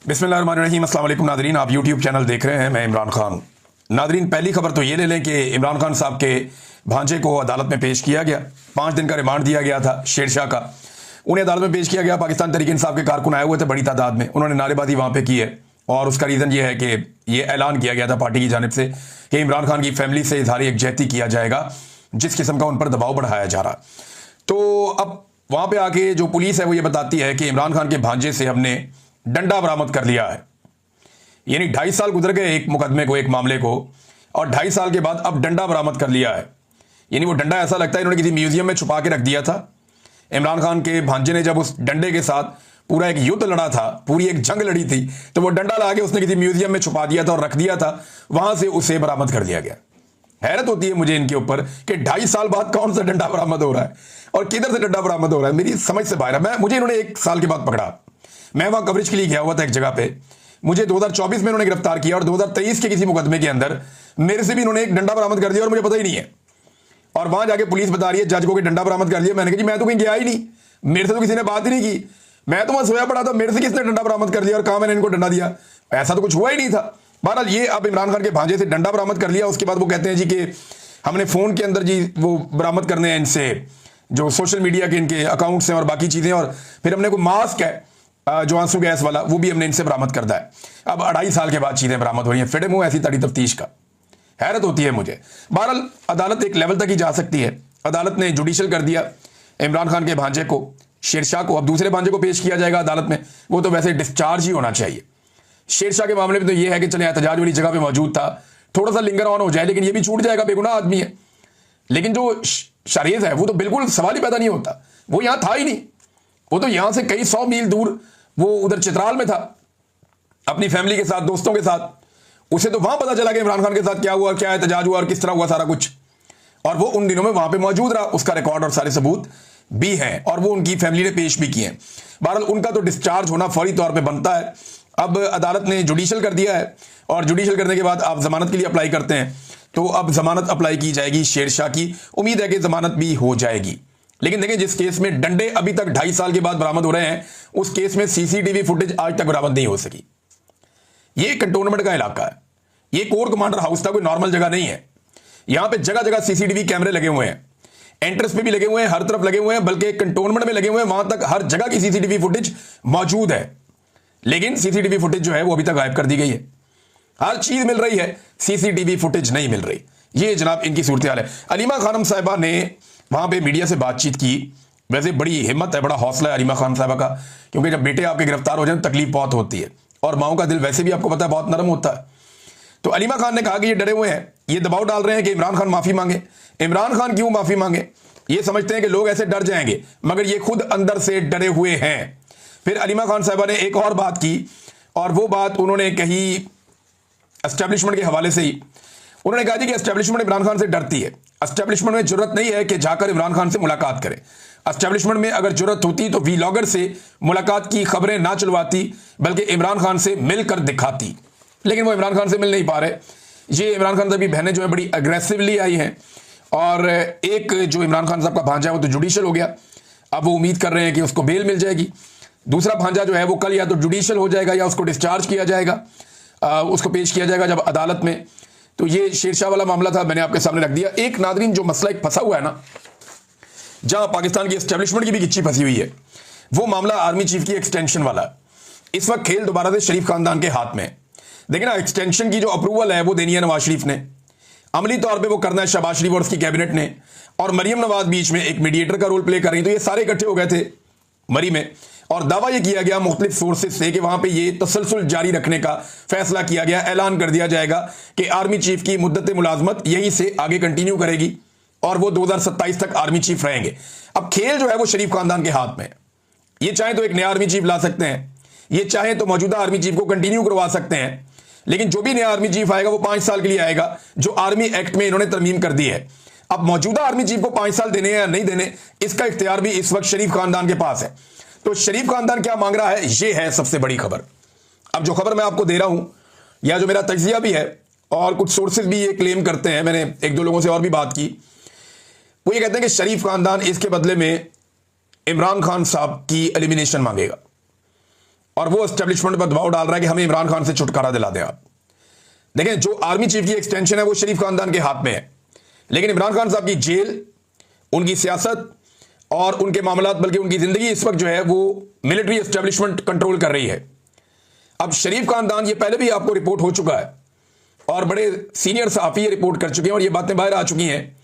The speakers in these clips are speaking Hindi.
बिस्मिल्लाहिर्रहमानिर्रहीम। अस्सलाम वालेकुम नादरीन, आप यूट्यूब चैनल देख रहे हैं, मैं इमरान खान। नादरीन, पहली खबर तो ये ले लें कि इमरान खान साहब के भांजे को अदालत में पेश किया गया। 5 दिन का रिमांड दिया गया था शेरशाह का। उन्हें अदालत में पेश किया गया। पाकिस्तान तहरीक इंसाफ के कारकुन आए हुए थे बड़ी तादाद में, उन्होंने नारेबाजी वहाँ पे की है और उसका रीज़न ये है कि ये ऐलान किया गया था पार्टी की जानिब से कि इमरान खान की फैमिली से इजहार यकजहती किया जाएगा, जिस किस्म का उन पर दबाव बढ़ाया जा रहा। तो अब वहाँ पे आके जो पुलिस है वो ये बताती है कि इमरान खान के भांजे से हमने डंडा बरामद कर लिया है। यानी 2.5 साल गुजर गए एक मुकदमे को, एक मामले को, और 2.5 साल के बाद अब डंडा बरामद कर लिया है। यानी वो डंडा ऐसा लगता है इन्होंने किसी म्यूजियम में छुपा के रख दिया था। इमरान खान के भांजे ने जब उस डंडे के साथ पूरा एक युद्ध लड़ा था, पूरी एक जंग लड़ी थी, तो वो डंडा ला के उसने किसी म्यूजियम में छुपा दिया था और रख दिया था, वहां से उसे बरामद कर लिया गया। हैरत होती है मुझे इनके ऊपर कि 2.5 साल बाद कौन सा डंडा बरामद हो रहा है और किधर से डंडा बरामद हो रहा है, मेरी समझ से बाहर है। मुझे इन्होंने 1 साल के बाद पकड़ा। मैं वहां कवरेज के लिए गया हुआ था एक जगह पे। मुझे 2024 में इन्होंने गिरफ्तार किया और 2023 के किसी मुकदमे के अंदर मेरे से भी इन्होंने एक डंडा बरामद कर दिया और मुझे पता ही नहीं है। और वहां जाके पुलिस बता रही है जज को कि डंडा बरामद कर दिया। मैंने कहा जी मैं तो कहीं गया ही नहीं, मेरे से तो किसी ने बात ही नहीं की, मैं तो वहां सोया पड़ा था, मेरे से किसने डंडा बरामद कर दिया और कहा मैंने इनको डंडा दिया? ऐसा तो कुछ हुआ ही नहीं था। बहरहाल ये अब इमरान खान के भांजे से डंडा बरामद कर लिया। उसके बाद वो कहते हैं जी कि हमने फोन के अंदर जी वो बरामद करने हैं इनसे जो सोशल मीडिया के इनके अकाउंट्स हैं और बाकी चीजें, और फिर हमने कोई मास्क है जो आंसू गैस वाला, वो भी हमने इनसे बरामद कर दिया है। अब 2.5 साल के बाद चीजें बरामद हो रही हैं। फिर मुंह ऐसी तड़ी तफ्तीश का, हैरत होती है मुझे। बहरहाल अदालत एक लेवल तक ही जा सकती है। अदालत ने जुडिशल कर दिया इमरान खान के भांजे को, शेरशाह को। अब दूसरे भांजे को पेश किया जाएगा अदालत में, वो तो वैसे डिस्चार्ज ही होना चाहिए। शेरशाह के मामले में तो ये है कि चले एहतजाज वाली जगह पे मौजूद था, थोड़ा सा लिंगर ऑन हो जाए, लेकिन ये भी छूट जाएगा, बेगुनाह आदमी है। लेकिन जो शारेज है वो तो बिल्कुल सवाल ही पैदा नहीं होता, वो यहां था ही नहीं। वो तो यहां से कई 100 मील दूर वो उधर चित्राल में था अपनी फैमिली के साथ, दोस्तों के साथ। उसे तो वहां पता चला कि इमरान खान के साथ क्या हुआ, क्या एहतजाज हुआ और किस तरह हुआ सारा कुछ, और वो उन दिनों में वहां पे मौजूद रहा। उसका रिकॉर्ड और सारे सबूत भी हैं और वो उनकी फैमिली ने पेश भी किए हैं। बहरहाल उनका तो डिस्चार्ज होना फौरी तौर पे बनता है। अब अदालत ने जुडिशल कर दिया है और जुडिशल करने के बाद आप जमानत के लिए अप्लाई करते हैं, तो अब जमानत अप्लाई की जाएगी शेरशाह की। उम्मीद है कि जमानत भी हो जाएगी। लेकिन देखिए, जिस केस में डंडे अभी तक 2.5 साल के बाद बरामद हो रहे हैं, उस केस में सीसीटीवी फुटेज आज तक बरामद नहीं हो सकी। ये कंटोनमेंट का इलाका है, ये कोर कमांडर हाउस था, कोई नॉर्मल जगह नहीं है। यहां पे जगह जगह सीसीटीवी कैमरे लगे हुए हैं, एंट्रेंस पे भी लगे हुए हैं, हर तरफ लगे हुए हैं, बल्कि कंटोनमेंट में लगे हुए हैं। वहां तक हर जगह की सीसीटीवी फुटेज मौजूद है। लेकिन सीसीटीवी फुटेज जो है वो अभी तक गायब कर दी गई है। हर चीज मिल रही है, सीसीटीवी फुटेज नहीं मिल रही। ये जनाब इनकी सूरत हाल है। अलीमा खानम साहिबा ने वहां पे मीडिया से बातचीत की। वैसे बड़ी हिम्मत है, बड़ा हौसला है अलीमा खान साहिबा का, क्योंकि जब बेटे आपके गिरफ्तार हो जाए तो तकलीफ बहुत होती है और माओ का दिल वैसे भी आपको पता है बहुत नरम होता है। तो अलीमा खान ने कहा कि ये डरे हुए हैं, ये दबाव डाल रहे हैं कि इमरान खान माफी मांगे। इमरान खान क्यों माफी मांगे? ये समझते हैं कि लोग ऐसे डर जाएंगे, मगर ये खुद अंदर से डरे हुए हैं। फिर अलीमा खान साहिबा ने एक और बात की, और वो बात उन्होंने कही एस्टेब्लिशमेंट के हवाले से ही। उन्होंने कहा कि एस्टेब्लिशमेंट इमरान खान से डरती है। एस्टेब्लिशमेंट में जरूरत नहीं है कि जाकर इमरान खान से मुलाकात करें। एस्टेब्लिशमेंट में अगर जरूरत होती तो वीलॉगर से मुलाकात की खबरें ना चलवाती, बल्कि इमरान खान से मिलकर दिखाती। लेकिन वो इमरान खान से मिल नहीं पा रहे। ये इमरान खान साहब की बहनें जो है बड़ी अग्रेसिवली आई हैं, और एक जो इमरान खान साहब का भांजा है वो तो जुडिशल हो गया। अब वो उम्मीद कर रहे हैं कि उसको बेल मिल जाएगी। दूसरा भांजा जो है वो कल या तो जुडिशल हो जाएगा या उसको डिस्चार्ज किया जाएगा, उसको पेश किया जाएगा जब अदालत में। तो ये शेरशाह वाला मामला था, मैंने आपके सामने रख दिया। एक नादरीन जो मसला एक फंसा हुआ है ना, जहां पाकिस्तान की एस्टेब्लिशमेंट की भी गिच्ची फंसी हुई है, वो मामला आर्मी चीफ की एक्सटेंशन वाला। इस वक्त खेल दोबारा से शरीफ खानदान के हाथ में। देखिए ना, एक्सटेंशन की जो अप्रूवल है वो देनी है नवाज शरीफ ने, अमली तौर पे वो करना है शहबाज शरीफ और उसकी कैबिनेट ने, और मरियम नवाज बीच में एक मीडिएटर का रोल प्ले कर रही। तो ये सारे इकट्ठे हो गए थे मरी में, और दावा ये किया गया मुख्तलिफ सोर्सेज से कि वहां पे ये तसलसल जारी रखने का फैसला किया गया। ऐलान कर दिया जाएगा कि आर्मी चीफ की मुद्दत मुलाजमत यहीं से आगे कंटिन्यू करेगी और वो 2027 तक आर्मी चीफ रहेंगे। अब खेल जो है वो शरीफ खानदान के हाथ में। ये चाहे तो एक नया आर्मी चीफ ला सकते हैं, ये चाहे तो मौजूदा आर्मी चीफ को कंटिन्यू करवा सकते हैं, लेकिन जो भी नया आर्मी चीफ आएगा वो 5 साल के लिए आएगा, जो आर्मी एक्ट में इन्होंने तरमीम कर दी है। अब मौजूदा आर्मी चीफ को 5 साल देने या नहीं देने, इसका इख्तियार भी इस वक्त शरीफ खानदान के पास है। तो शरीफ खानदान क्या मांग रहा है, ये है सबसे बड़ी खबर। अब जो खबर मैं आपको दे रहा हूं, या जो मेरा तज्जिया भी है, और कुछ सोर्सेज भी ये क्लेम करते हैं, मैंने 1-2 लोगों से और भी बात की, वो ये कहते हैं कि शरीफ खानदान इसके बदले में इमरान खान साहब की एलिमिनेशन मांगेगा। और वो एस्टेब्लिशमेंट पर दबाव डाल रहा है कि हमें इमरान खान से छुटकारा दिला दें आप। देखें, जो आर्मी चीफ की एक्सटेंशन है वो शरीफ खानदान के हाथ में है, लेकिन इमरान खान साहब की जेल, उनकी सियासत और उनके मामलात, बल्कि उनकी जिंदगी इस वक्त जो है वो मिलिट्री एस्टेब्लिशमेंट कंट्रोल कर रही है। अब शरीफ खानदान, ये पहले भी आपको रिपोर्ट हो चुका है और बड़े सीनियर सहाफी ये रिपोर्ट कर चुके हैं और ये बातें बाहर आ चुकी हैं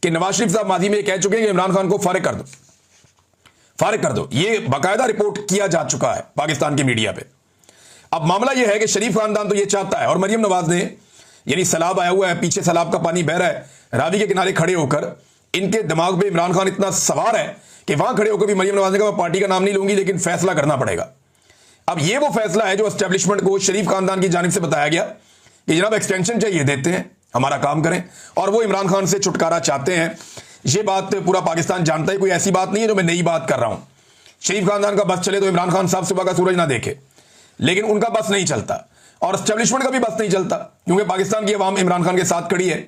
कि नवाज शरीफ साहब माजी में कह चुके हैं कि इमरान खान को फारिग कर दो, फारिग कर दो। ये बाकायदा रिपोर्ट किया जा चुका है पाकिस्तान की मीडिया पे। अब मामला यह है कि शरीफ खानदान तो ये चाहता है, और मरियम नवाज ने, यानी सैलाब आया हुआ है, पीछे सैलाब का पानी बह रहा है, रावी के किनारे खड़े होकर इनके दिमाग पे इमरान खान इतना सवार है कि वहां खड़े होकर भी मरियम नवाज ने कहा मैं पार्टी का नाम नहीं लूंगी, लेकिन फैसला करना पड़ेगा। अब ये वो फैसला है जो एस्टेब्लिशमेंट को शरीफ खानदान की जानिब से बताया गया कि जनाब एक्सटेंशन चाहिए, देते हैं, हमारा काम करें, और वो इमरान खान से छुटकारा चाहते हैं। ये बात पूरा पाकिस्तान जानता है, कोई ऐसी बात नहीं है जो मैं नई बात कर रहा हूं। शरीफ खानदान का बस चले तो इमरान खान साहब सुबह का सूरज ना देखे, लेकिन उनका बस नहीं चलता और एस्टेब्लिशमेंट का भी बस नहीं चलता, क्योंकि पाकिस्तान की अवाम इमरान खान के साथ खड़ी है।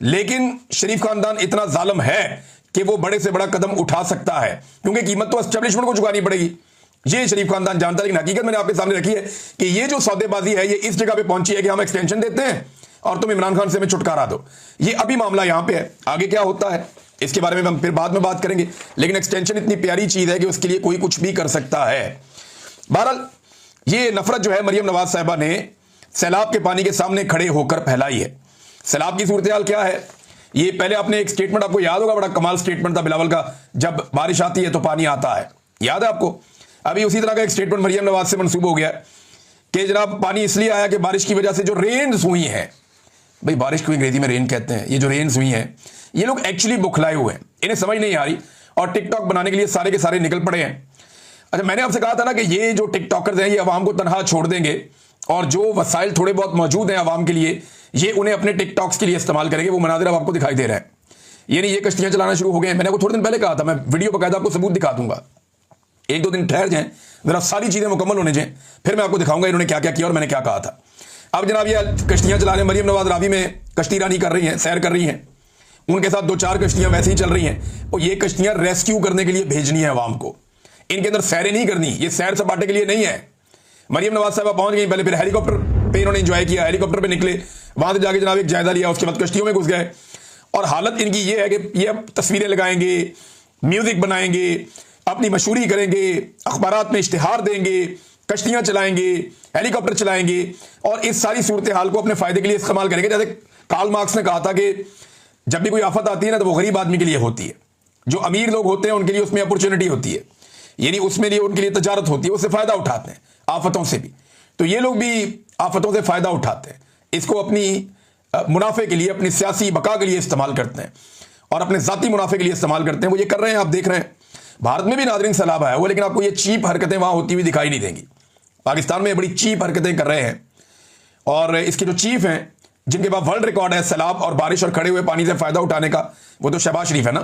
लेकिन शरीफ खानदान इतना जालिम है कि वो बड़े से बड़ा कदम उठा सकता है, क्योंकि कीमत तो एस्टेब्लिशमेंट को चुकानी पड़ेगी। ये शरीफ खानदान जानता है, लेकिन हकीकत मैंने आपके सामने रखी है कि ये जो सौदेबाजी है ये इस जगह पे पहुंची है कि हम एक्सटेंशन देते हैं और तुम इमरान खान से हमें छुटकारा दो। ये अभी मामला यहां पे है, आगे क्या होता है इसके बारे में हम फिर बाद में बात करेंगे, लेकिन एक्सटेंशन इतनी प्यारी चीज है कि उसके लिए कोई कुछ भी कर सकता है। बहरहाल ये नफरत जो है मरियम नवाज साहिबा ने सैलाब के पानी के सामने खड़े होकर फैलाई है। सैलाब की सूरत हाल क्या है, ये पहले आपने एक स्टेटमेंट, आपको याद होगा, बड़ा कमाल स्टेटमेंट था बिलावल का, जब बारिश आती है तो पानी आता है, याद है आपको। अभी उसी तरह का एक स्टेटमेंट मरियम नवाज से मंसूब हो गया कि जनाब पानी इसलिए आया कि बारिश की वजह से जो रेन्स हुई हैं, भाई बारिश को अंग्रेजी में रेन कहते हैं, ये जो रेन्स हुई हैं ये लोग एक्चुअली बुखलाए हुए हैं, इन्हें समझ नहीं आ रही और टिकटॉक बनाने के लिए सारे के सारे निकल पड़े हैं। अच्छा, मैंने आपसे कहा था ना कि ये जो टिकटॉकर्स हैं ये अवाम को तनहा छोड़ देंगे और जो वसाइल थोड़े बहुत मौजूद हैं अवाम के लिए ये उन्हें अपने टिकटॉक्स के लिए इस्तेमाल करेंगे। वो मनाजिर अब आपको दिखाई दे रहा है, यानी ये कश्तियां चलाना शुरू हो गए हैं। मैंने आपको थोड़े दिन पहले कहा था, मैं वीडियो बकायदा आपको सबूत दिखा दूंगा, एक दो दिन ठहर जाएं, जरा सारी चीजें मुकम्मल होने जाएं, फिर मैं आपको दिखाऊंगा इन्होंने क्या क्या किया और मैंने क्या कहा था। अब जनाब ये कश्तियां चला रहे हैं, मरियम नवाज रावी में कश्ती रानी कर रही हैं, सैर कर रही हैं, उनके साथ 2-4 कश्तियां वैसे ही चल रही हैं और ये कश्तियां रेस्क्यू करने के लिए भेजनी है अवाम को, इनके अंदर सैरें नहीं करनी, ये सैर सपाटे के लिए नहीं है। मरियम नवाज साहब पहुंच गई पहले, फिर हेलीकॉप्टर पे इन्होंने एंजॉय किया, हेलीकॉप्टर पे निकले, वहां से जाके जनाब एक जायजा लिया, उसके बाद कश्तियों में घुस गए और हालत इनकी ये है कि ये तस्वीरें लगाएंगे, म्यूजिक बनाएंगे, अपनी मशहूरी करेंगे, अखबारात में इश्तिहार देंगे, कश्तियां चलाएंगे, हेलीकॉप्टर चलाएंगे और इस सारी सूरत हाल को अपने फायदे के लिए इस्तेमाल करेंगे। जैसे कार्ल मार्क्स ने कहा था कि जब भी कोई आफत आती है ना तो वो गरीब आदमी के लिए होती है, जो अमीर लोग होते हैं उनके लिए उसमें अपॉर्चुनिटी होती है, यानी उसमें लिए उनके लिए तजारत होती है, उससे फायदा उठाते हैं आफतों से भी। तो ये लोग भी आफतों से फायदा उठाते हैं, इसको अपनी मुनाफे के लिए, अपनी सियासी बका के लिए इस्तेमाल करते हैं और अपने जाती मुनाफे के लिए इस्तेमाल करते हैं। वो ये कर रहे हैं, आप देख रहे हैं। भारत में भी नादरीन सैलाब आया हुआ, लेकिन आपको ये चीप हरकतें वहां होती हुई दिखाई नहीं देंगी। पाकिस्तान में बड़ी चीप हरकतें कर रहे हैं और इसके जो चीफ हैं जिनके पास वर्ल्ड रिकॉर्ड है सैलाब और बारिश और खड़े हुए पानी से फायदा उठाने का, वो तो शहबाज शरीफ है ना।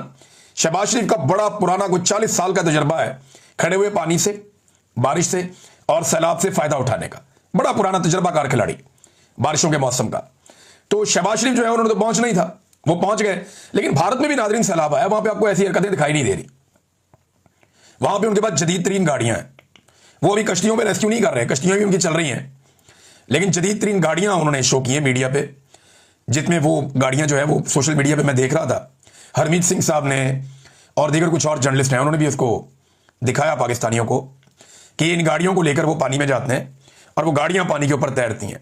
शहबाज शरीफ का बड़ा पुराना कुछ 40 साल का तजर्बा है खड़े हुए पानी से, बारिश से और सैलाब से फायदा उठाने का, बड़ा पुराना तजर्बाकार खिलाड़ी बारिशों के मौसम का। तो शहबाज शरीफ जो है उन्होंने तो पहुंच नहीं था, वो पहुंच गए। लेकिन भारत में भी नादरीन सैलाब आया, वहां पे आपको ऐसी हरकतें दिखाई नहीं दे रही। वहां पे उनके पास जदीद तरीन गाड़ियां हैं, वो अभी कश्तियों पे रेस्क्यू नहीं कर रहे, कश्तियां भी उनकी चल रही हैं, लेकिन जदीद तरीन गाड़ियां उन्होंने शो की हैं मीडिया पे, जिसमें वो गाड़ियां जो है वो सोशल मीडिया पे मैं देख रहा था, हरमीत सिंह साहब ने और दीगर कुछ और जर्नलिस्ट हैं, उन्होंने भी उसको दिखाया पाकिस्तानियों को कि इन गाड़ियों को लेकर वो पानी में जाते हैं और वो गाड़ियां पानी के ऊपर तैरती हैं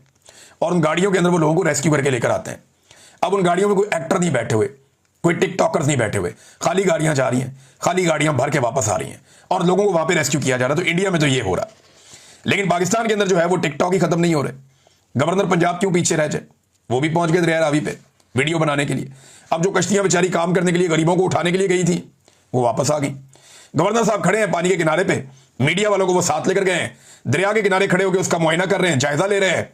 और उन गाड़ियों के अंदर वो लोगों को रेस्क्यू करके लेकर आते हैं। अब उन गाड़ियों में कोई एक्टर नहीं बैठे हुए, कोई टिकटॉकर्स नहीं बैठे हुए, खाली गाड़ियां जा रही हैं, खाली गाड़ियां भर के वापस आ रही हैं और लोगों को वहां पे रेस्क्यू किया जा रहा है। तो इंडिया में तो ये हो रहा, लेकिन पाकिस्तान के अंदर जो है वो टिकटॉक ही खत्म नहीं हो रहे। गवर्नर पंजाब क्यों पीछे रह जाए, वो भी पहुंच गए दरिया रावी पे वीडियो बनाने के लिए। अब जो कश्तियां बेचारी काम करने के लिए गरीबों को उठाने के लिए गई थी वो वापस आ गई। गवर्नर साहब खड़े हैं पानी के किनारे पे, मीडिया वालों को वो साथ लेकर गए हैं, दरिया के किनारे खड़े होकर उसका मुआयना कर रहे हैं, जायजा ले रहे हैं,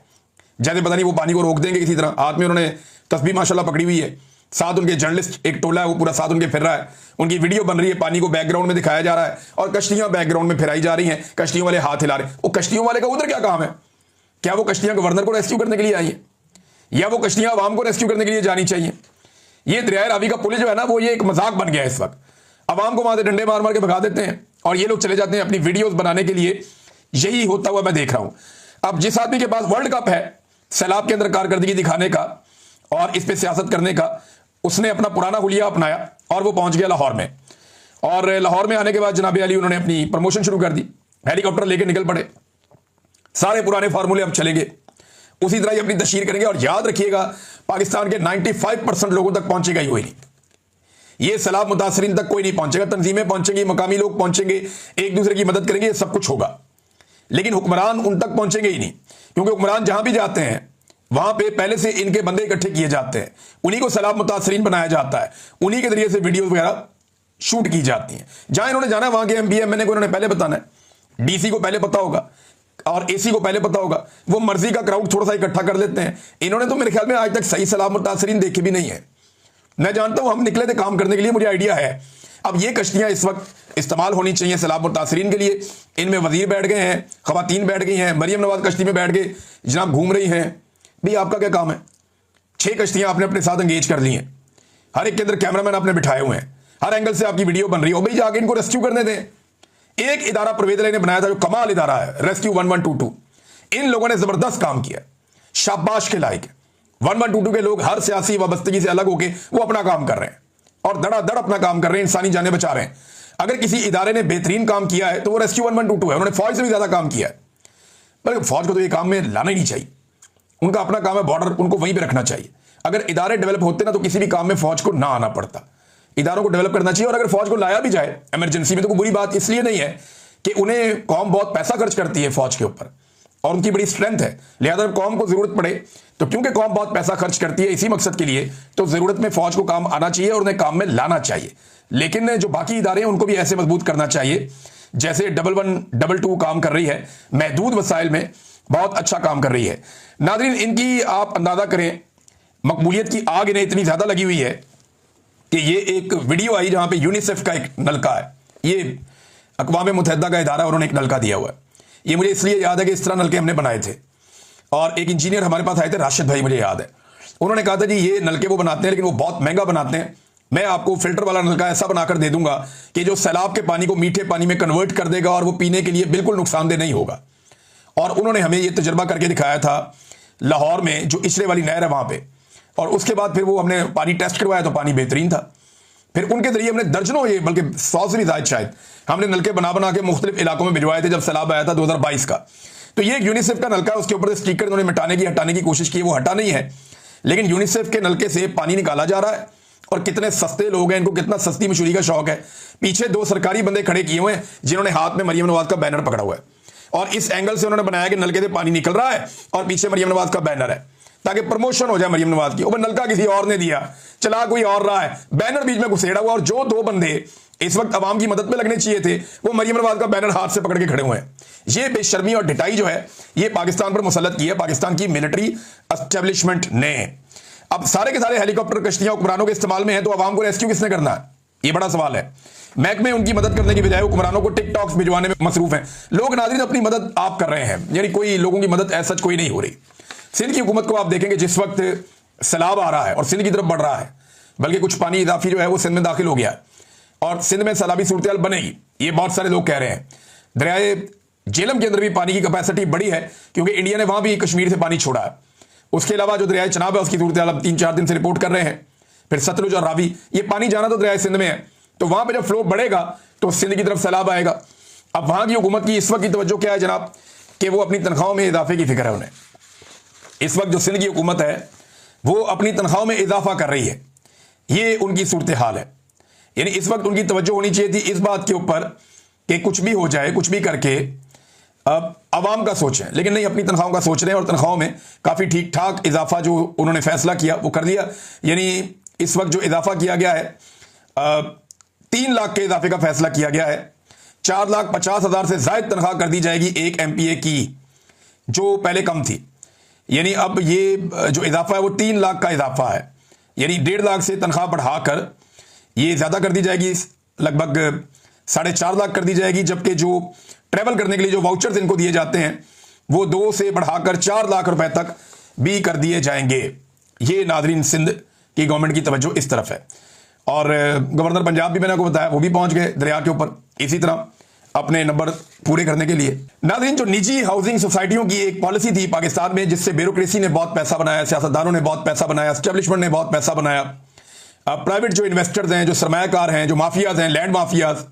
जैसे पता नहीं वो पानी को रोक देंगे किसी तरह। हाथ में उन्होंने तस्बीह माशाल्लाह पकड़ी हुई है, साथ उनके जर्नलिस्ट एक टोला है वो पूरा साथ उनके फिर रहा है, उनकी वीडियो बन रही है, पानी को बैकग्राउंड में दिखाया जा रहा है और कश्तियां बैकग्राउंड में फिराई जा रही हैं, कश्तियों वाले हाथ हिला रहे। वो कश्तियों वाले का उधर क्या काम है? क्या वो कश्तियां गवर्नर को रेस्क्यू करने के लिए आई है या वो कश्तियां अवाम को रेस्क्यू करने के लिए जानी चाहिए? ये दरिया रावी का पुल जो है ना वो ये एक मजाक बन गया है इस वक्त। अवाम को वहां से डंडे मार मार के भगा देते हैं और ये लोग चले जाते हैं अपनी वीडियोस बनाने के लिए। यही होता हुआ मैं देख रहा हूं। अब जिस आदमी के पास वर्ल्ड कप है सैलाब के अंदर कारकर्दगी दिखाने का और इस पे सियासत करने का, उसने अपना पुराना हुलिया अपनाया और वो पहुंच गया लाहौर में। और लाहौर में आने के बाद जनाब अली उन्होंने अपनी प्रमोशन शुरू कर दी, हेलीकॉप्टर लेके निकल पड़े, सारे पुराने फार्मूले अब चलेंगे, उसी तरह ही अपनी तशहीर करेंगे। और याद रखिएगा पाकिस्तान के 95% लोगों तक पहुंचेगा ही कोई नहीं, ये सैलाब मुतासरीन तक कोई नहीं पहुंचेगा। तंजीमें पहुंचेंगी, मकामी लोग पहुंचेंगे, एक दूसरे की मदद करेंगे, ये सब कुछ होगा, लेकिन हुक्मरान उन तक पहुंचेंगे ही नहीं, क्योंकि हुक्मरान जहां भी जाते हैं वहां पे पहले से इनके बंदे इकट्ठे किए जाते हैं, उन्हीं को सैलाब मुतासरीन बनाया जाता है, उन्हीं के जरिए से वीडियो वगैरह शूट की जाती हैं। जहां इन्होंने जाना है वहां के एमपी एमएनए को इन्होंने पहले बताना है, डीसी को पहले पता होगा और एसी को पहले पता होगा, वो मर्जी का क्राउड थोड़ा सा इकट्ठा कर लेते हैं। इन्होंने तो मेरे ख्याल में आज तक सही सैलाब मुतासरीन देखे भी नहीं है। मैं जानता हूं हम निकले थे काम करने के लिए, मुझे आइडिया है। अब ये कश्तियां इस वक्त इस्तेमाल होनी चाहिए सैलाब मुतासरीन के लिए। इनमें वजीर बैठ गए हैं, खवातीन बैठ गई हैं, मरियम नवाज कश्ती में बैठ गए जनाब घूम रही हैं। भाई आपका क्या काम है? 6 कश्तियां आपने अपने साथ एंगेज कर ली हैं, हर एक के अंदर कैमरामैन आपने बिठाए हुए हैं, हर एंगल से आपकी वीडियो बन रही हो। भाई जाके इनको रेस्क्यू करने दें। एक इदारा परवेज अली ने बनाया था जो कमाल इदारा है, रेस्क्यू 1122। इन लोगों ने जबरदस्त काम किया, शाबाश के लायक। 1122 के लोग हर सियासी वाबस्तगी से अलग होकर वो अपना काम कर रहे हैं और धड़ाधड़ अपना काम कर रहे हैं, इंसानी जानें बचा रहे हैं। अगर किसी इदारे ने बेहतरीन काम किया है तो वो रेस्क्यू 1122 है। उन्होंने फौज से भी ज्यादा काम किया है, बल्कि फौज को तो ये काम में लाना ही नहीं चाहिए। उनका अपना काम है बॉर्डर, उनको वहीं पे रखना चाहिए। अगर इदारे डेवलप होते ना तो किसी भी काम में फौज को ना आना पड़ता। इदारों को डेवलप करना चाहिए, और अगर फौज को लाया भी जाए इमरजेंसी में तो कोई बुरी बात इसलिए नहीं है कि उन्हें कौम बहुत पैसा खर्च करती है फौज के ऊपर और उनकी बड़ी स्ट्रेंथ है, लिहाजा कौम को जरूरत पड़े तो क्योंकि कौम बहुत पैसा खर्च करती है इसी मकसद के लिए, तो जरूरत में फौज को काम आना चाहिए और उन्हें काम में लाना चाहिए। लेकिन जो बाकी इदारे हैं उनको भी ऐसे मजबूत करना चाहिए जैसे 1122 काम कर रही है, महदूद वसाइल में बहुत अच्छा काम कर रही है। नाज़रीन, इनकी आप अंदाजा करें मकबूलियत की आग इन्हें इतनी ज्यादा लगी हुई है कि ये एक वीडियो आई जहां पे यूनिसेफ का एक नलका है, ये अक़वाम मुत्तहिदा का इदारा, उन्होंने एक नलका दिया हुआ है। ये मुझे इसलिए याद है कि इस तरह नलके हमने बनाए थे और एक इंजीनियर हमारे पास आए थे, राशिद भाई, मुझे याद है, उन्होंने कहा था जी ये नलके वो बनाते हैं लेकिन वो बहुत महंगा बनाते हैं, मैं आपको फिल्टर वाला नलका ऐसा बनाकर दे दूंगा कि जो सैलाब के पानी को मीठे पानी में कन्वर्ट कर देगा और वो पीने के लिए बिल्कुल नुकसानदेह नहीं होगा। और उन्होंने हमें ये तजर्बा करके दिखाया था लाहौर में, जो इचरे वाली नहर है वहां पे, और उसके बाद फिर वो हमने पानी टेस्ट करवाया तो पानी बेहतरीन था। फिर उनके जरिए हमने दर्जनों, ये बल्कि 100 से भी ज्यादा शायद, हमने नलके बना बना के मुख्तलिफ इलाकों में भिजवाए थे जब सैलाब आया था 2022 का। तो ये एक यूनिसेफ का नलका है, उसके ऊपर स्टिकर उन्होंने हटाने की कोशिश की, वो हटा नहीं है, लेकिन यूनिसेफ के नलके से पानी निकाला जा रहा है। और कितने सस्ते लोग हैं, इनको कितना सस्ती मशहूरी का शौक है। पीछे 2 सरकारी बंदे खड़े किए हुए हैं जिन्होंने हाथ में मरियम नवाज का बैनर पकड़ा हुआ है और इस एंगल से उन्होंने बनाया कि नलके से पानी निकल रहा है और पीछे मरियम नवाज का बैनर है ताकि प्रमोशन हो जाए मरियम नवाज की। वो नलका किसी और ने दिया, चला कोई और रहा है, बैनर बीच में घुसेड़ा हुआ, और जो 2 बंदे इस वक्त अवाम की मदद में लगने चाहिए थे वो मरियम नवाज का बैनर हाथ से पकड़ के खड़े हुए हैं। ये बेशर्मी और ढिटाई जो है ये पाकिस्तान पर मुसल्लत की है पाकिस्तान की मिलिट्री एस्टेब्लिशमेंट ने। अब सारे के सारे हेलीकॉप्टर कश्तियां हुक्मरानों के इस्तेमाल में है तो अवाम को रेस्क्यू किसने करना है, ये बड़ा सवाल है। महकमे उनकी मदद करने की बजाय हुक्मरानों को टिकटॉक्स भिजवाने में मसरूफ हैं। लोग नाज़रीन अपनी मदद आप कर रहे हैं, यानी कोई लोगों की मदद ऐसा कोई नहीं हो रही। सिंध की हुकूमत को आप देखेंगे जिस वक्त सैलाब आ रहा है और सिंध की तरफ बढ़ रहा है, बल्कि कुछ पानी इजाफी जो है वो सिंध में दाखिल हो गया है और सिंध में सैलाबी सूरत बनेगी, ये बहुत सारे लोग कह रहे हैं। दरियाए झेलम के अंदर भी पानी की कैपेसिटी बड़ी है क्योंकि इंडिया ने वहां भी कश्मीर से पानी छोड़ा है। उसके अलावा जो दरियाए चनाब है उसकी सूरत अब 3-4 दिन से रिपोर्ट कर रहे हैं। फिर सतलुज और रावी, ये पानी जाना तो दरियाए सिंध में है, तो वहां पे जब फ्लो बढ़ेगा तो सिंध की तरफ सैलाब आएगा। अब वहां की हुकूमत की इस वक्त की तवज्जो क्या है जनाब, कि वो अपनी तनख्वाहों में इजाफे की फिक्र है उन्हें। इस वक्त जो सिंध की हुकूमत है वो अपनी तनख्वाहों में इजाफा कर रही है, ये उनकी सूरत हाल है। यानी इस वक्त उनकी तवज्जो होनी चाहिए थी इस बात के ऊपर कि कुछ भी हो जाए, कुछ भी करके अवाम का सोचें, लेकिन नहीं, अपनी तनख्वाहों का सोच रहे हैं और तनख्वाहों में काफ़ी ठीक ठाक इजाफा जो उन्होंने फैसला किया वो कर दिया। यानी इस वक्त जो इजाफा किया गया है 3 लाख के इजाफे का फैसला किया गया है। 4,50,000 से ज्यादा तनख्वाह कर दी जाएगी एक MPA की, जो पहले कम थी। यानी अब ये जो इजाफा है वो 3 लाख का इजाफा है, यानी 1.5 लाख से तनख्वाह बढ़ाकर ये ज्यादा कर दी जाएगी, लगभग 4.5 लाख कर दी जाएगी। जबकि जो ट्रैवल करने के लिए जो वाउचर्स इनको दिए जाते हैं वो 2 से बढ़ाकर 4 लाख रुपए तक भी कर दिए जाएंगे। ये नाजरीन सिंध की गवर्नमेंट की तवज्जो इस तरफ है। और गवर्नर पंजाब भी मैंने आपको बताया वो भी पहुंच गए दरिया के ऊपर। इसी तरह अपने नंबर पूरे करने के लिए। नाज़रीन, जो निजी हाउसिंग सोसाइटियों की एक पॉलिसी थी पाकिस्तान में, जिससे ब्यूरोक्रेसी ने बहुत पैसा बनाया, सियासतदानों ने बहुत पैसा बनाया, एस्टेब्लिशमेंट ने बहुत पैसा बनाया, प्राइवेट जो इन्वेस्टर्स हैं, जो सरमायाकार हैं, जो माफियाज हैं, लैंड माफियाज,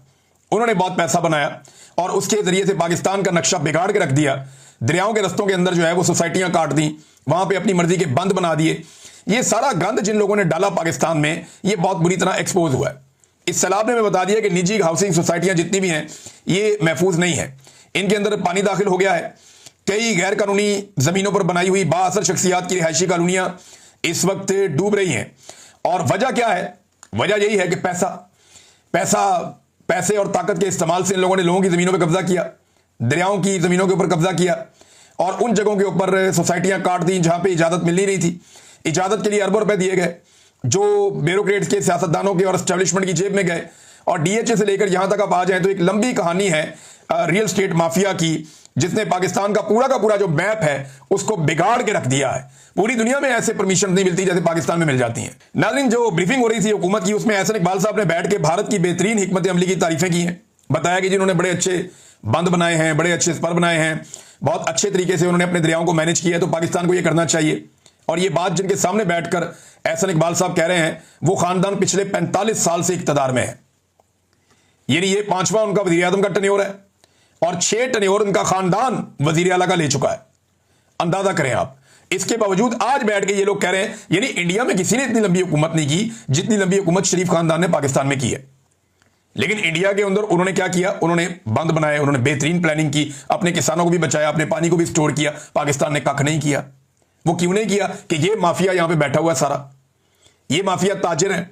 उन्होंने बहुत पैसा बनाया और उसके जरिए से पाकिस्तान का नक्शा बिगाड़ के रख दिया। दरियाओं के रस्तों के अंदर जो है वो सोसाइटियां काट दी, वहां पे अपनी मर्जी के बंद बना दिए। ये सारा गंद जिन लोगों ने डाला पाकिस्तान में, ये बहुत बुरी तरह एक्सपोज हुआ है। इस सैलाब ने हमें बता दिया कि निजी हाउसिंग सोसाइटियां जितनी भी हैं ये महफूज नहीं है, इनके अंदर पानी दाखिल हो गया है। कई गैर कानूनी जमीनों पर बनाई हुई बाअसर शख्सियात की रिहायशी कॉलोनियां इस वक्त डूब रही हैं। और वजह क्या है? वजह यही है कि पैसे और ताकत के इस्तेमाल से इन लोगों ने लोगों की जमीनों पर कब्जा किया, दरियाओं की जमीनों के ऊपर कब्जा किया और उन जगहों के ऊपर सोसाइटियां काट दी जहां पे इजाजत मिलनी नहीं थी। इजाजत के लिए अरबों रुपए दिए गए, जो ब्यूरोक्रेट्स के, सियासतदानों के और एस्टेब्लिशमेंट की जेब में गए। और डीएचए से लेकर यहां तक आप आ जाएं तो एक लंबी कहानी है रियल एस्टेट माफिया की, जिसने पाकिस्तान का पूरा जो मैप है उसको बिगाड़ के रख दिया है। पूरी दुनिया में ऐसे परमिशन नहीं मिलती जैसे पाकिस्तान में मिल जाती हैं। नाज़रीन, जो ब्रीफिंग हो रही थी हुकूमत की, उसमें एहसन इकबाल साहब ने बैठ के भारत की बेहतरीन हिकमत अमली की तारीफें की हैं। बताया कि जिन्होंने बड़े अच्छे बंद बनाए हैं, बड़े अच्छे स्पर बनाए हैं, बहुत अच्छे तरीके से उन्होंने अपने दरियाओं को मैनेज किया है, तो पाकिस्तान को यह करना चाहिए। और ये बात जिनके सामने बैठकर एहसन इकबाल साहब कह रहे हैं, वो खानदान पिछले 45 साल से इक्तदार में है, यानी ये 5वां उनका वजीर आजम का टन्योर है और 6 टन्योर उनका खानदान वजीर आला का ले चुका है। अंदाजा करें आप। इसके बावजूद आज बैठ के ये लोग कह रहे हैं, यानी इंडिया में किसी ने इतनी लंबी हुकूमत नहीं की जितनी लंबी हुकूमत शरीफ खानदान ने पाकिस्तान में की है। लेकिन इंडिया के अंदर उन्होंने क्या किया? उन्होंने बंद बनाए, उन्होंने बेहतरीन प्लानिंग की, अपने किसानों को भी बचाया, अपने पानी को भी स्टोर किया। पाकिस्तान ने कख नहीं किया। वो क्यों नहीं किया? कि ये माफिया यहां पे बैठा हुआ है सारा, ये माफिया ताजिर है,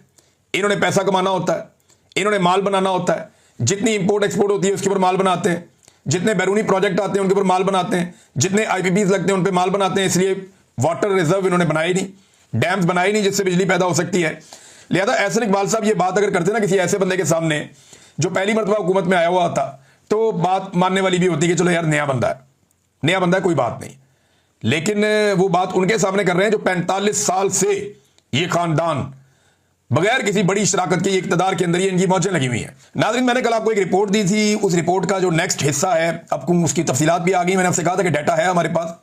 इन्होंने पैसा कमाना होता है, इन्होंने माल बनाना होता है। जितनी इंपोर्ट एक्सपोर्ट होती है उसके ऊपर माल बनाते हैं, जितने बैरूनी प्रोजेक्ट आते हैं उनके ऊपर माल बनाते हैं, जितने आईपीपीज लगते हैं उन पर माल बनाते हैं। इसलिए वाटर रिजर्व इन्होंने बनाए नहीं, डैम्स बनाए नहीं जिससे बिजली पैदा हो सकती है। लिहाजा एहसन इकबाल साहब ये बात अगर करते ना किसी ऐसे बंदे के सामने जो पहली मरतबा हुकूमत में आया हुआ होता, तो बात मानने वाली भी होती कि चलो यार नया बंदा है, कोई बात नहीं। लेकिन वो बात उनके सामने कर रहे हैं जो 45 साल से ये खानदान बगैर किसी बड़ी शराकत के इक्तदार के अंदर ही इनकी मौजें लगी हुई हैं। नाज़रीन, मैंने कल आपको एक रिपोर्ट दी थी, उस रिपोर्ट का जो नेक्स्ट हिस्सा है, आपको उसकी तफसीलात भी आ गई। मैंने आपसे कहा था कि डाटा है हमारे पास,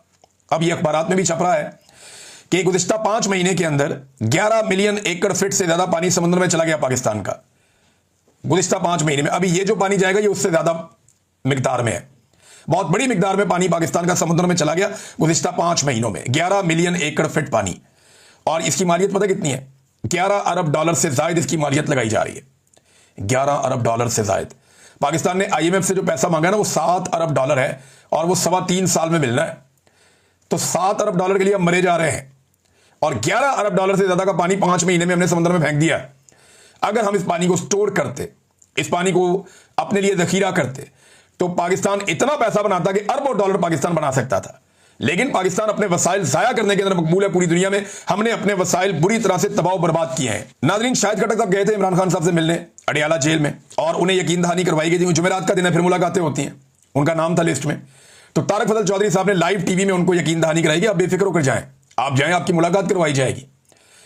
अब ये अखबारात में भी छप रहा है कि गुज़िश्ता 5 महीने के अंदर 11 मिलियन एकड़ फीट से ज्यादा पानी समुद्र में चला गया पाकिस्तान का। गुज़िश्ता 5 महीने में। अभी ये जो पानी जाएगा ये उससे ज्यादा मिकदार में है, बहुत बड़ी मिकदार में पानी पाकिस्तान का समुद्र में चला गया गुज़िश्ता 5 महीनों में। 11 मिलियन एकड़ फीट पानी, और इसकी मालियत पता कितनी है? 11 अरब डॉलर से जायद इसकी मालियत लगाई जा रही है। 11 अरब डॉलर से जायद। पाकिस्तान ने आईएमएफ से जो पैसा मांगा ना वो 7 अरब डॉलर है और वो 3.25 साल में मिलना है। तो 7 अरब डॉलर के लिए हम मरे जा रहे हैं और 11 अरब डॉलर से ज्यादा का पानी 5 महीने में हमने समुद्र में फेंक दिया। अगर हम इस पानी को स्टोर करते, इस पानी को अपने लिए जखीरा करते, तो पाकिस्तान इतना पैसा बनाता कि अरबों डॉलर पाकिस्तान बना सकता था। लेकिन पाकिस्तान अपने वसाइल जाया करने के अंदर मकबूल है पूरी दुनिया में। हमने अपने वसाइल बुरी तरह से तबाह बर्बाद किए हैं। नाज़रीन, शाहिद खट्टक साहब गए थे इमरान खान साहब से मिलने अडियाला जेल में, और उन्हें यकीन दहानी करवाई गई थी। जुमेरात का दिन है, फिर मुलाकातें होती हैं, उनका नाम था लिस्ट में। तो तारक फजल चौधरी साहब ने लाइव टीवी में उनको यकीन दहानी कराई कि आप बेफिक्र होकर जाएं, आप जाएं, आपकी मुलाकात करवाई जाएगी।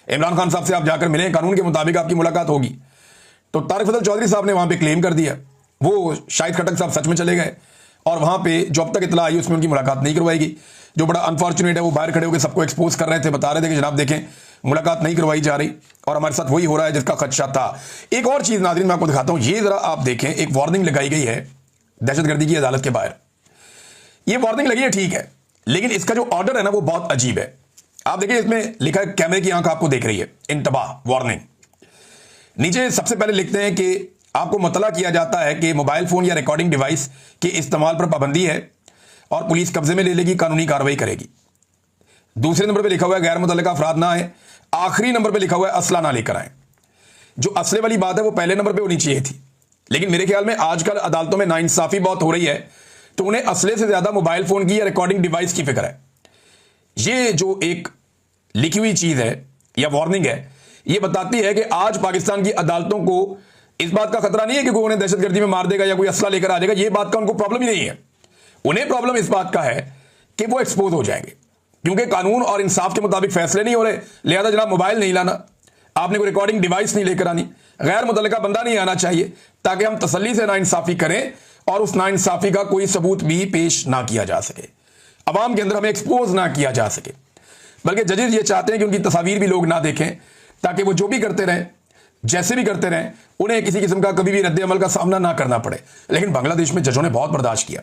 इमरान खान साहब से आप जाकर मिलें, कानून के मुताबिक आपकी मुलाकात होगी। तो तारक फजल चौधरी साहब ने वहां पे क्लेम कर दिया, वो शाहिद खट्टक साहब सच में चले गए और वहां पे जो अब तक इतला आई उसमें उनकी मुलाकात नहीं करवाएगी। जो बड़ा अनफॉर्चुनेट है, वो बाहर खड़े होकर सबको एक्सपोज कर रहे थे, बता रहे थे कि जनाब देखें मुलाकात नहीं करवाई जा रही, और हमारे साथ वही हो रहा है जिसका खदशा था। एक और चीज नाज़रीन मैं आपको दिखाता हूं, ये जरा आप देखें, एक वार्निंग लगाई गई है दहशतगर्दी की अदालत के बाहर। ये वार्निंग लगी है, ठीक है, लेकिन इसका जो ऑर्डर है ना वो बहुत अजीब है। आप देखिए, इसमें लिखा है कैमरे की आंख आपको देख रही है, इंतबाह, वार्निंग। नीचे सबसे पहले लिखते हैं कि आपको मुतला किया जाता है कि मोबाइल फोन या रिकॉर्डिंग डिवाइस के इस्तेमाल पर पाबंदी है और पुलिस कब्जे में ले लेगी, कानूनी कार्रवाई करेगी। दूसरे नंबर पे लिखा हुआ है गैर मुतल्लिका अफराद ना आए। आखिरी नंबर पे लिखा हुआ है असला ना लेकर आए। जो असले वाली बात है वो पहले नंबर पे होनी चाहिए थी, लेकिन मेरे ख्याल में आजकल अदालतों में नाइंसाफी बहुत हो रही है, तो उन्हें असले से ज्यादा मोबाइल फोन की या रिकॉर्डिंग डिवाइस की फिक्र है। ये जो एक लिखी हुई चीज है या वार्निंग है, ये बताती है कि आज पाकिस्तान की अदालतों को इस बात का खतरा नहीं है कि कोई उन्हें दहशतगर्दी में मार देगा या कोई असला लेकर आ जाएगा। ये बात का उनको प्रॉब्लम ही नहीं है। उन्हें प्रॉब्लम इस बात का है कि वो एक्सपोज हो जाएंगे, क्योंकि कानून और इंसाफ के मुताबिक फैसले नहीं हो रहे। लिहाजा जनाब मोबाइल नहीं लाना, आपने कोई रिकॉर्डिंग डिवाइस नहीं लेकर आनी, गैर मुतल्लिका बंदा नहीं आना चाहिए, ताकि हम तसल्ली से नाइंसाफी करें और उस नाइंसाफी का कोई सबूत भी पेश ना किया जा सके, अवाम के अंदर हमें एक्सपोज ना किया जा सके। बल्कि जजेस ये चाहते हैं कि उनकी तस्वीर भी लोग ना देखें, ताकि वो जो भी करते रहें, जैसे भी करते रहें, उन्हें किसी किस्म का कभी भी रद्द अमल का सामना ना करना पड़े। लेकिन बांग्लादेश में जजों ने बहुत बर्दाश्त किया।